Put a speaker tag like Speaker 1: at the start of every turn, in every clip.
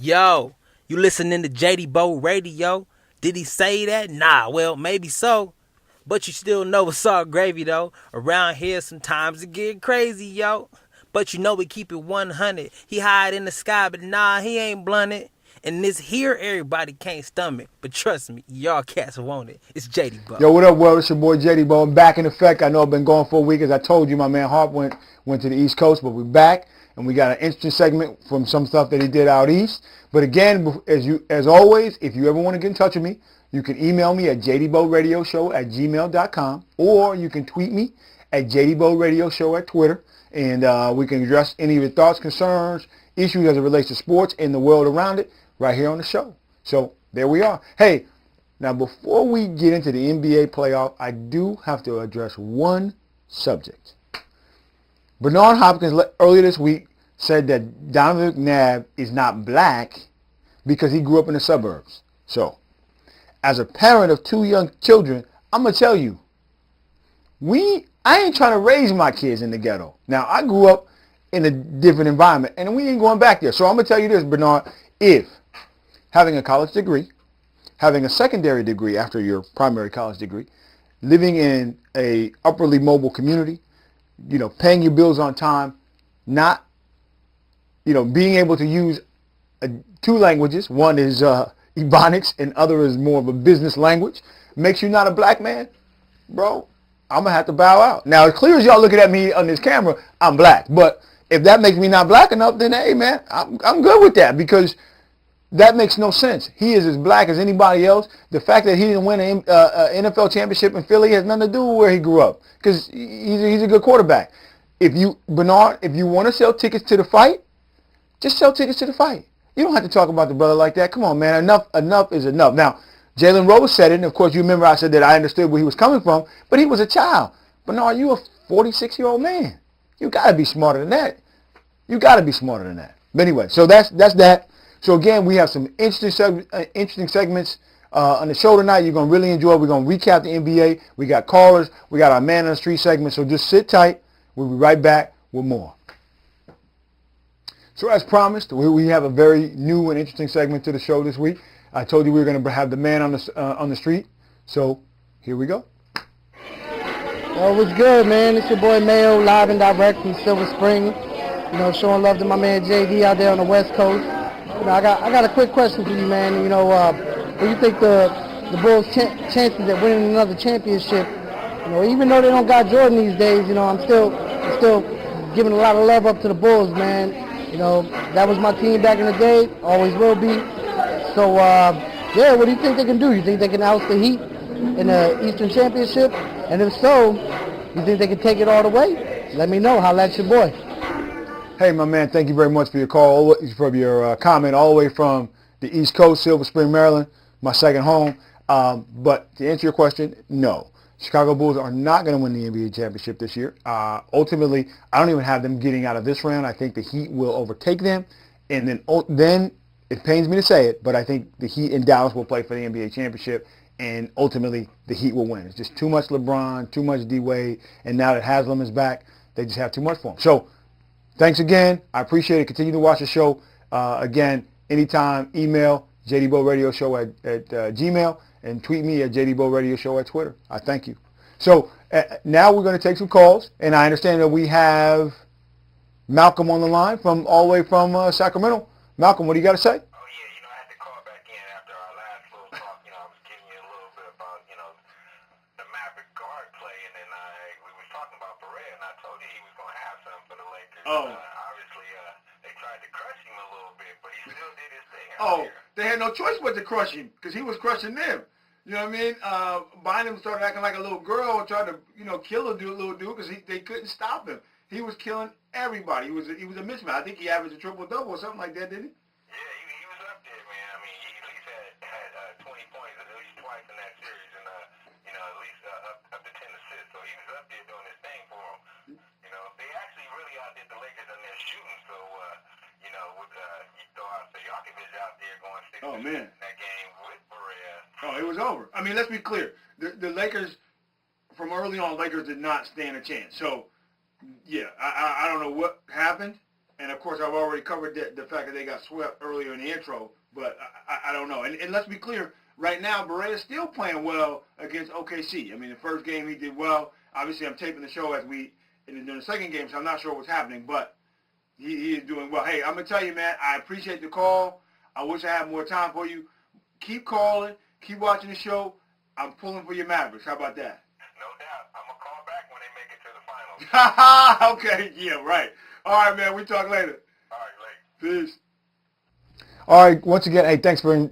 Speaker 1: Yo, you listening to JayDBo radio? Did he say that? Nah, well, maybe so. But you still know it's all gravy, though. Around here, sometimes it get crazy, yo. But you know we keep it 100. He hide in the sky, but nah, he ain't blunted. And this here, everybody can't stomach. But trust me, y'all cats want it. It's JayDBo.
Speaker 2: Yo, what up, world? It's your boy JayDBo. I'm back in effect. I know I've been gone for a week. As I told you, my man Harp went to the East Coast, but we're back, and we got an interesting segment from some stuff that he did out east. But again, as always, if you ever want to get in touch with me, you can email me at jdboradioshow@gmail.com, or you can tweet me at jdboradioshow at Twitter, and we can address any of your thoughts, concerns, issues as it relates to sports and the world around it right here on the show. So there we are. Hey, now, before we get into the NBA playoff, I do have to address one subject. Bernard Hopkins earlier this week said that Donavan McNabb is not black because he grew up in the suburbs. So, as a parent of two young children, I'm going to tell you, I ain't trying to raise my kids in the ghetto. Now, I grew up in a different environment, and we ain't going back there. So I'm going to tell you this, Bernard, if having a college degree, having a secondary degree after your primary college degree, living in a upperly mobile community, paying your bills on time, not, being able to use two languages. One is Ebonics and other is more of a business language. Makes you not a black man, bro. I'm going to have to bow out. Now, as clear as y'all looking at me on this camera, I'm black. But if that makes me not black enough, then, hey, man, I'm good with that because that makes no sense. He is as black as anybody else. The fact that he didn't win an NFL championship in Philly has nothing to do with where he grew up because he's a good quarterback. Bernard, if you want to sell tickets to the fight, just sell tickets to the fight. You don't have to talk about the brother like that. Come on, man. Enough is enough. Now, Jalen Rose said it, and of course you remember I said that I understood where he was coming from, but he was a child. Bernard, you a 46-year-old man. You got to be smarter than that. But anyway, so that's that. So again, we have some interesting segments on the show tonight. You're going to really enjoy. We're going to recap the NBA. We got callers. We got our Man on the Street segment. So just sit tight. We'll be right back with more. So as promised, we have a very new and interesting segment to the show this week. I told you we were going to have the Man on the Street. So here we go.
Speaker 3: Well, what's good, man? It's your boy Mayo, live and direct from Silver Spring. Showing love to my man JD out there on the West Coast. I got a quick question for you, man. What do you think the Bulls' chances at winning another championship? Even though they don't got Jordan these days, I'm still giving a lot of love up to the Bulls, man. That was my team back in the day, always will be. So, what do you think they can do? You think they can oust the Heat in the Eastern Championship? And if so, you think they can take it all the way? Let me know. Holla at your boy.
Speaker 2: Hey, my man, thank you very much for your call, for your comment all the way from the East Coast, Silver Spring, Maryland, my second home. But to answer your question, no. Chicago Bulls are not going to win the NBA championship this year. Ultimately, I don't even have them getting out of this round. I think the Heat will overtake them. And then it pains me to say it, but I think the Heat in Dallas will play for the NBA championship. And ultimately, the Heat will win. It's just too much LeBron, too much D-Wade. And now that Haslam is back, they just have too much for him. So, thanks again. I appreciate it. Continue to watch the show. Again, anytime, email JayDBoRadioShow at Gmail and tweet me at JayDBoRadioShow at Twitter. I thank you. So now we're going to take some calls, and I understand that we have Malcolm on the line all the way from Sacramento. Malcolm, what do you got to say?
Speaker 4: I had to call back in after our last little talk. I was giving you a little bit about, the Maverick guard play, and then we was talking about Berea, and I told you he was going to have something for the Lakers. Obviously, they tried to crush him a little bit, but he still did his thing out here.
Speaker 2: They had no choice but to crush him because he was crushing them. You know what I mean? Bynum started acting like a little girl and tried to, kill a little dude because they couldn't stop him. He was killing everybody. He was a mismatch. I think he averaged a triple-double or something like that, didn't he?
Speaker 4: Yeah, he was up there, man. I mean, he at least had 20 points at least twice in that series, and at least up to 10 assists. So he was up there doing his thing for them. They actually really outdid the Lakers in their shooting. So with you throw out Stojakovic out there going 6 in that game with Berea.
Speaker 2: Oh, it was over. I mean, let's be clear. The Lakers, from early on, Lakers did not stand a chance. So, yeah, I don't know what happened. And, of course, I've already covered the fact that they got swept earlier in the intro, but I don't know. And let's be clear, right now, Berea's still playing well against OKC. I mean, the first game he did well. Obviously, I'm taping the show during the second game, so I'm not sure what's happening, but he is doing well. Hey, I'm going to tell you, man, I appreciate the call. I wish I had more time for you. Keep calling. Keep watching the show. I'm pulling for your Mavericks. How about that?
Speaker 4: No doubt. I'm going to call back when they make it to the finals.
Speaker 2: Okay, yeah, right. All right, man, we talk later.
Speaker 4: All right, late.
Speaker 2: Peace. All right, once again, hey, thanks for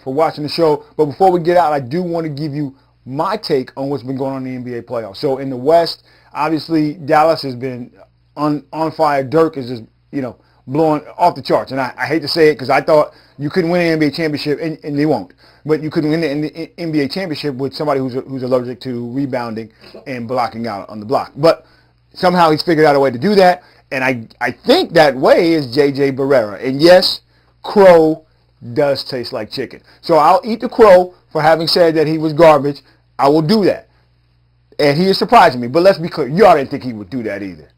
Speaker 2: watching the show. But before we get out, I do want to give you my take on what's been going on in the NBA playoffs. So in the West, obviously, Dallas has been on fire. Dirk is just, blowing off the charts. And I hate to say it because I thought you couldn't win an NBA championship, and they won't. But you couldn't win the NBA championship with somebody who's allergic to rebounding and blocking out on the block. But somehow he's figured out a way to do that. And I think that way is J.J. Barea. And yes, crow does taste like chicken. So I'll eat the crow for having said that he was garbage. I will do that. And he is surprising me. But let's be clear. Y'all didn't think he would do that either.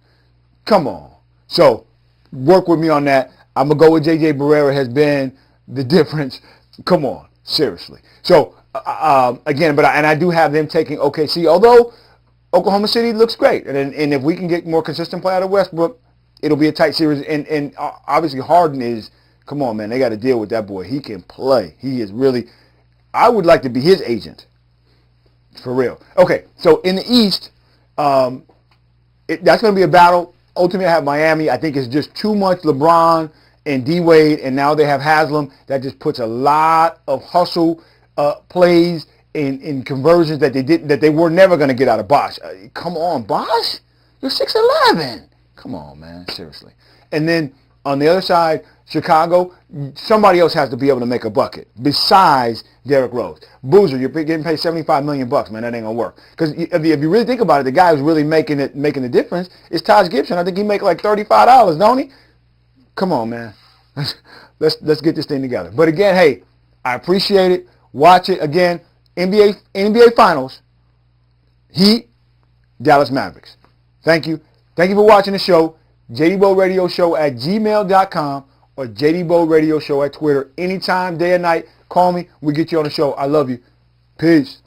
Speaker 2: Come on. So work with me on that. I'm going to go with J.J. Barea has been the difference. Come on. Seriously. So, again, I do have them taking OKC, although Oklahoma City looks great. And if we can get more consistent play out of Westbrook, it'll be a tight series. And obviously Harden is, come on, man, they got to deal with that boy. He can play. He is really, I would like to be his agent. For real. Okay, so in the East, that's going to be a battle. Ultimately, I have Miami. I think it's just too much LeBron and D-Wade, and now they have Haslam. That just puts a lot of hustle plays in conversions that they were never going to get out of Bosh. Come on, Bosh. You're 6'11". Come on, man. Seriously. And then on the other side, Chicago, somebody else has to be able to make a bucket besides Derrick Rose. Boozer, you're getting paid $75 million, man. That ain't gonna work. Because if you really think about it, the guy who's really making the difference is Taj Gibson. I think he make like $35, don't he? Come on, man. Let's get this thing together. But again, hey, I appreciate it. Watch it again. NBA Finals. Heat, Dallas Mavericks. Thank you. Thank you for watching the show. JayDBo Radio Show at gmail.com or JayDBo Radio Show at Twitter. Anytime, day or night, call me. We'll get you on the show. I love you. Peace.